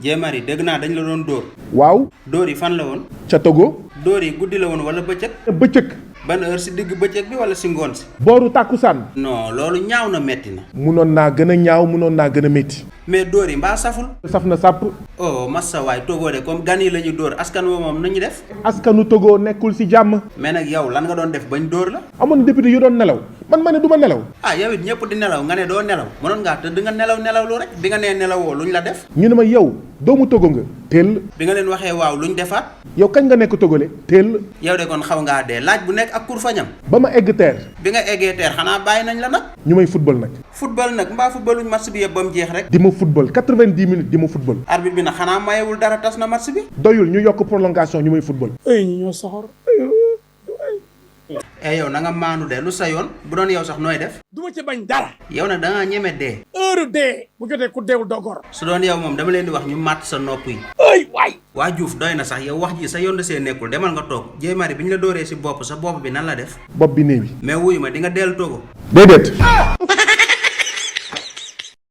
Jéemari dégg naa dañ la doon dóor. waaw. dóor yi fan la woon. ca Togo. dóor yi guddi la woon wala bëccëg. bëccëg. ban heure si digg bëccëg bi wala si ngoon si. booru tàkkusaan. non loolu ñaaw na metti na. munoon naa gën a ñaaw munoon naa gën a métti. mais dóor yi mbaa saful. saf na sàpp. oh massa waay Togo de comme gan yi la ñu dóor askan woo moom nañu def. askanu Togo nekkul ci jàmm. mais nag yow lan nga doon def bañ dóor la. amoon député yu doon nelaw man ma ne du ma nelaw. ah yow it ñëpp di nelaw nga ne doo nelaw mënoon ngaa tëdd nga nelaw lu rek bi nga nee nelawoo luñ la def. ñu ne ma yow doomu Togo nga. teel. bi nga leen waxee waaw luñ defaat. yow kañ nga nekk togole. teel. yow de kon xaw ngaa dee laaj bu nekk ak kur fañam. ba ma egg teer. bi nga eggee teer xanaa bàyyi nañ la nag. ñu may football nag. football nag mbaa footballuñ match bi yëpp ba mu jeex rek. di ma football 90 minutes di ma football. arbitre bi nag xanaa mayewul dara tas na match bi. doyul ñu yokk prolongation ñu may football. ay ñi ñoo soxor. yow na nga maandu de lu sa yoon bu doon yow sax nooy def. du ma ci bañ dara. yow nag da ngaa ñeme dee. heure dee bu jotee ku deewul doo gor. su doon yow moom dama leen di wax ñu màtt sa nopp yi. ay waay. waa Diouf doy na sax yow wax ji sa yoon da see nekkul demal nga toog Jéemari bi ñu la dóoree si bopp sa bopp bi nan la def. bopp bi néewi. mais wuyu ma di nga dellu Togo. déedéet.